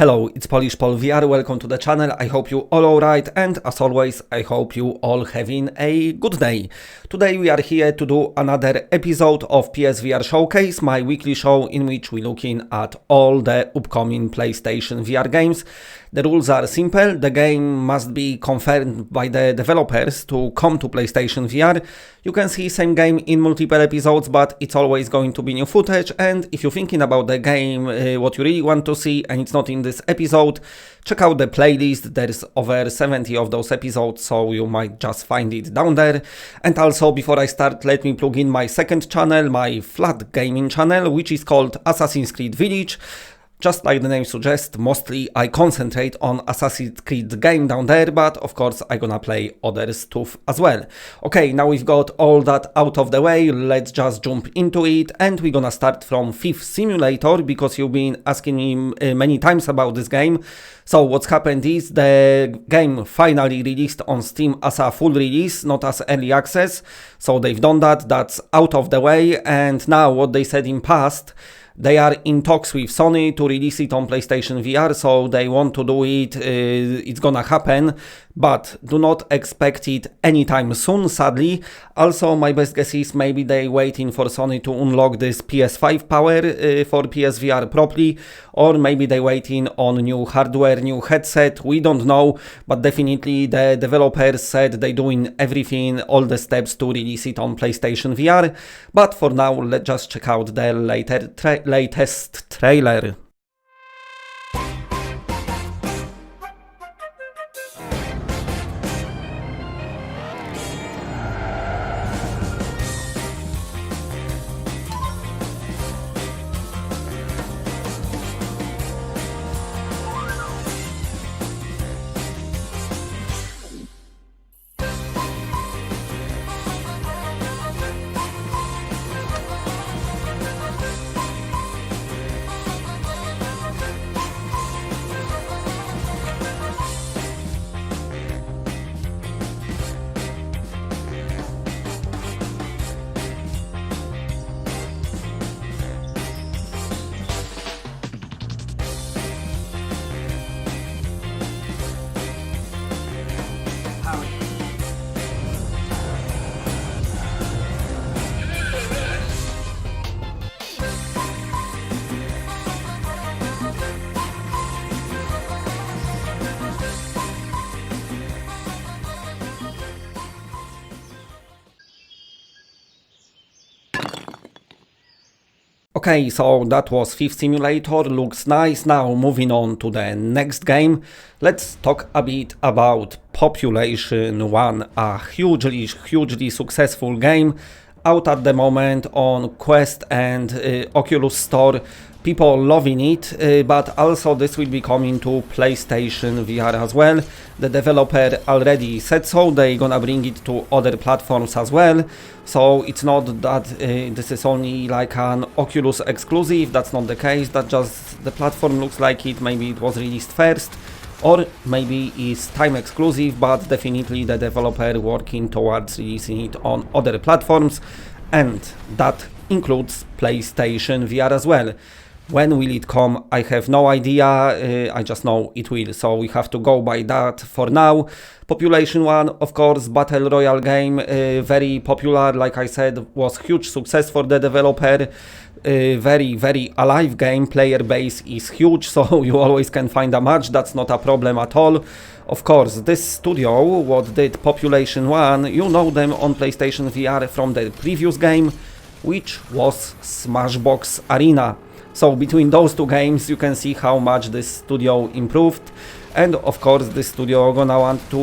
Hello, it's Polish Pol VR, welcome to the channel, I hope you all alright, and as always, I hope you all having a good day. Today we are here to do another episode of PSVR Showcase, my weekly show in which we're looking at all the upcoming PlayStation VR games. The rules are simple, the game must be confirmed by the developers to come to PlayStation VR. You can see same game in multiple episodes, but it's always going to be new footage, and if you're thinking about the game, what you really want to see, and it's not in this episode, check out the playlist. There's over 70 of those episodes, so you might just find it down there. And also, before I start, let me plug in my second channel, my flat gaming channel, which is called Assassin's Creed Village. Just like the name suggests, mostly I concentrate on Assassin's Creed game down there, but of course I'm gonna play other stuff as well. Okay, now we've got all that out of the way, let's just jump into it, and we're gonna start from Thief Simulator, because you've been asking me many times about this game. So what's happened is the game finally released on Steam as a full release, not as early access. So they've done that, that's out of the way, and now what they said in past, they are in talks with Sony to release it on PlayStation VR, so they want to do it, it's gonna happen, but do not expect it anytime soon, sadly. Also, my best guess is maybe they waiting for Sony to unlock this PS5 power for PSVR properly, or maybe they waiting on new hardware, new headset, we don't know, but definitely the developers said they doing everything, all the steps to release it on PlayStation VR, but for now, let's just check out the latest trailer. Okay, so that was Thief Simulator, looks nice. Now moving on to the next game, let's talk a bit about Population 1, a hugely successful game out at the moment on Quest and Oculus Store. People loving it, but also this will be coming to PlayStation VR as well. The developer already said so, they're gonna bring it to other platforms as well. So it's not that this is only like an Oculus exclusive, that's not the case, that just the platform looks like it, maybe it was released first, or maybe it's time exclusive, but definitely the developer working towards releasing it on other platforms, and that includes PlayStation VR as well. When will it come? I have no idea, I just know it will, so we have to go by that for now. Population 1, of course, Battle Royale game, very popular, like I said, was huge success for the developer. Very alive game, player base is huge, so you always can find a match, that's not a problem at all. Of course, this studio, what did Population 1, you know them on PlayStation VR from the previous game, which was Smashbox Arena. So between those two games you can see how much this studio improved, and of course this studio gonna want to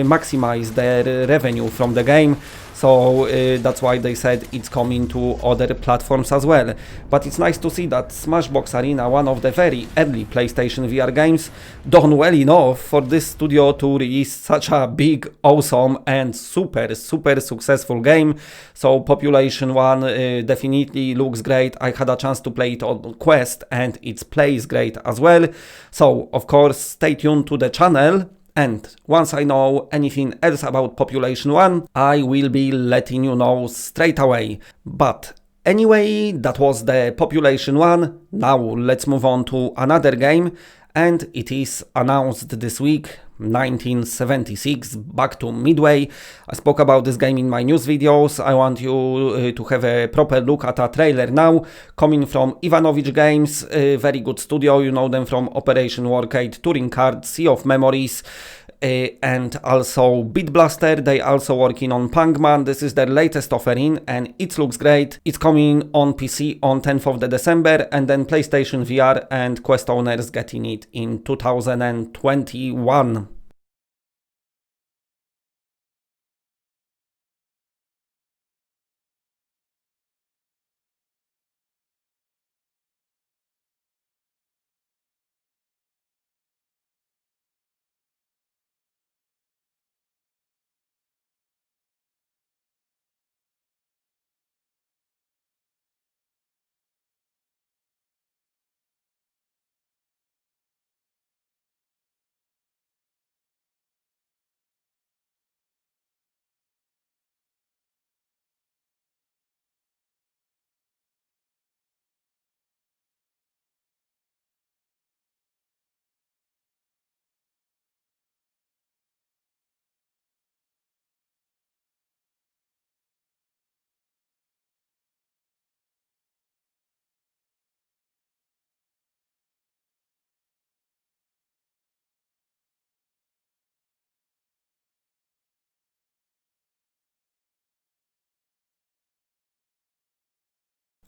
maximize their revenue from the game. So that's why they said it's coming to other platforms as well. But it's nice to see that Smashbox Arena, one of the very early PlayStation VR games, done well enough for this studio to release such a big, awesome and super successful game. So Population 1 definitely looks great. I had a chance to play it on Quest and it plays great as well. So of course stay tuned to the channel. And once I know anything else about Population 1, I will be letting you know straight away. But anyway, that was the Population 1. Now let's move on to another game. and it is announced this week. 1976, back to Midway. I spoke about this game in my news videos. I want you to have a proper look at a trailer now, coming from Ivanovich Games, a very good studio, you know them from Operation Warcade, Turing Card, Sea of Memories, and also Beat Blaster. They also working on Punkman. This is their latest offering and it looks great. It's coming on PC on 10th of the December, and then PlayStation VR and Quest owners getting it in 2021.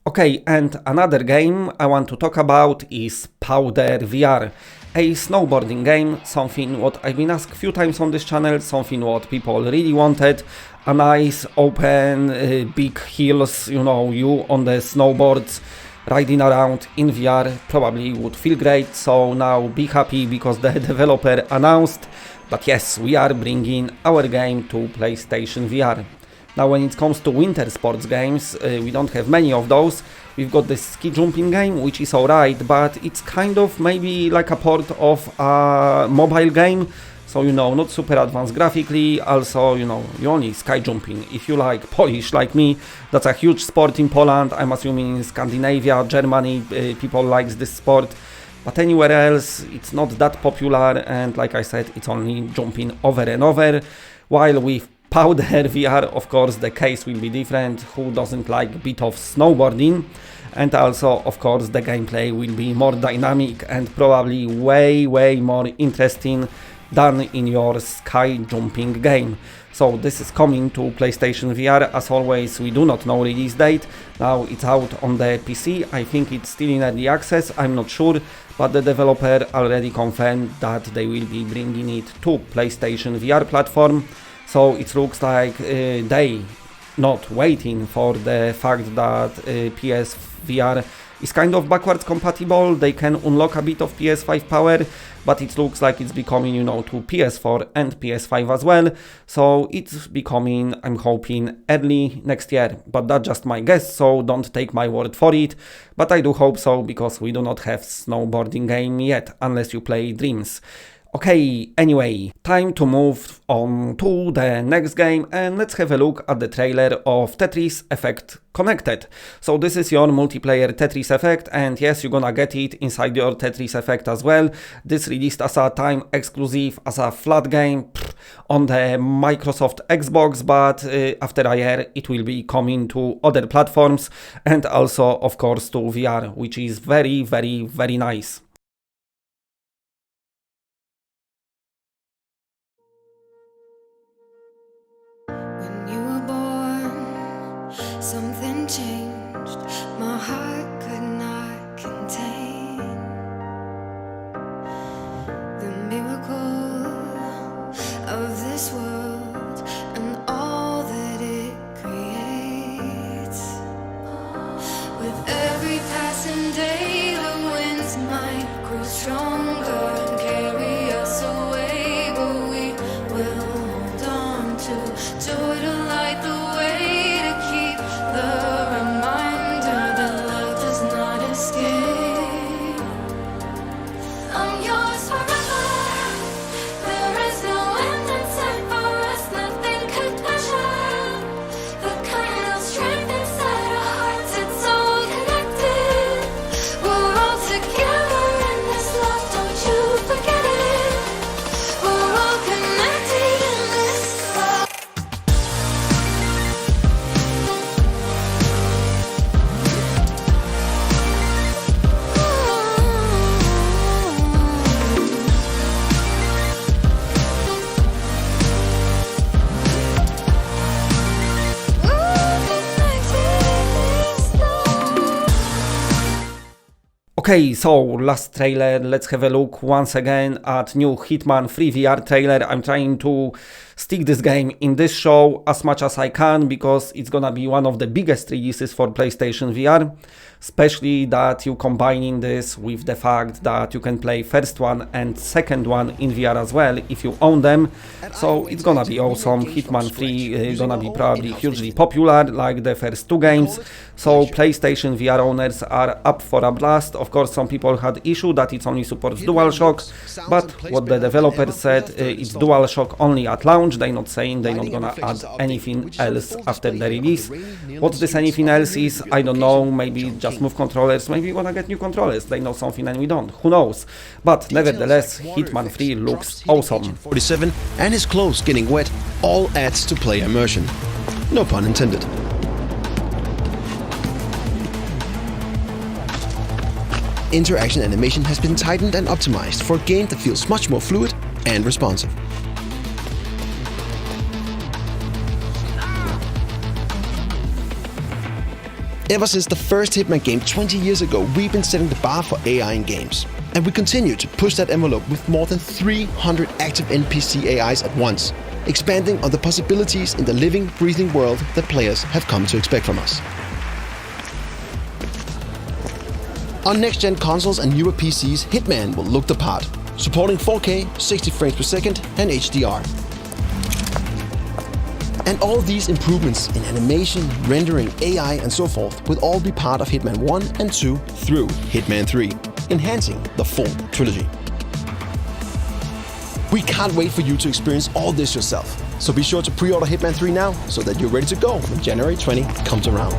Okay, and another game I want to talk about is Powder VR, a snowboarding game, something what I've been asked a few times on this channel, something what people really wanted, a nice open big hills, you know, you on the snowboards riding around in VR probably would feel great. So now be happy because the developer announced, but yes, we are bringing our game to PlayStation VR. Now when it comes to winter sports games, we don't have many of those. We've got this ski jumping game, which is alright, but it's kind of maybe like a port of a mobile game. So, you know, not super advanced graphically, also, you know, you only sky jumping. If you like Polish like me, that's a huge sport in Poland. I'm assuming in Scandinavia, Germany, people likes this sport. But anywhere else, it's not that popular, and like I said, it's only jumping over and over. While with Powder VR, of course, the case will be different. Who doesn't like a bit of snowboarding? And also, of course, the gameplay will be more dynamic and probably way more interesting than in your sky jumping game. So this is coming to PlayStation VR. As always, we do not know release date. Now it's out on the PC. I think it's still in early access, I'm not sure, but the developer already confirmed that they will be bringing it to PlayStation VR platform. So it looks like they not waiting for the fact that PSVR is kind of backwards compatible. They can unlock a bit of PS5 power, but it looks like it's becoming, you know, to PS4 and PS5 as well. So it's becoming, I'm hoping, early next year. But that's just my guess, so don't take my word for it. But I do hope so, because we do not have snowboarding game yet, unless you play Dreams. Okay, anyway, time to move on to the next game, and let's have a look at the trailer of Tetris Effect Connected. So this is your multiplayer Tetris Effect, and yes, you're gonna get it inside your Tetris Effect as well. This released as a time exclusive, as a flat game on the Microsoft Xbox, but after a year it will be coming to other platforms and also, of course, to VR, which is very nice. Something changed, my heart could not contain the miracle of this world and all that it creates. With every passing day, the winds might Okay, so last trailer, let's have a look once again at new Hitman 3 VR trailer. I'm trying to stick this game in this show as much as I can because it's gonna be one of the biggest releases for PlayStation VR, especially that you combining this with the fact that you can play first one and second one in VR as well if you own them. So it's gonna be awesome. Hitman 3 gonna be probably hugely popular like the first two games, so PlayStation VR owners are up for a blast. Of course, some people had issue that it only supports DualShock, but what the developer said, it's DualShock only at launch. They're not saying they're not gonna add anything else after the release. What this anything else is, I don't know. Maybe just move controllers, maybe we wanna get new controllers. They know something and we don't, who knows. But nevertheless, Hitman 3 looks awesome. 47 and his clothes getting wet all adds to player immersion. No pun intended. Interaction animation has been tightened and optimized for a game that feels much more fluid and responsive. Ever since the first Hitman game 20 years ago, we've been setting the bar for AI in games. And we continue to push that envelope with more than 300 active NPC AIs at once, expanding on the possibilities in the living, breathing world that players have come to expect from us. On next-gen consoles and newer PCs, Hitman will look the part, supporting 4K, 60 frames per second and HDR. And all these improvements in animation, rendering, AI and so forth will all be part of Hitman 1 and 2 through Hitman 3, enhancing the full trilogy. We can't wait for you to experience all this yourself, so be sure to pre-order Hitman 3 now so that you're ready to go when January 20 comes around.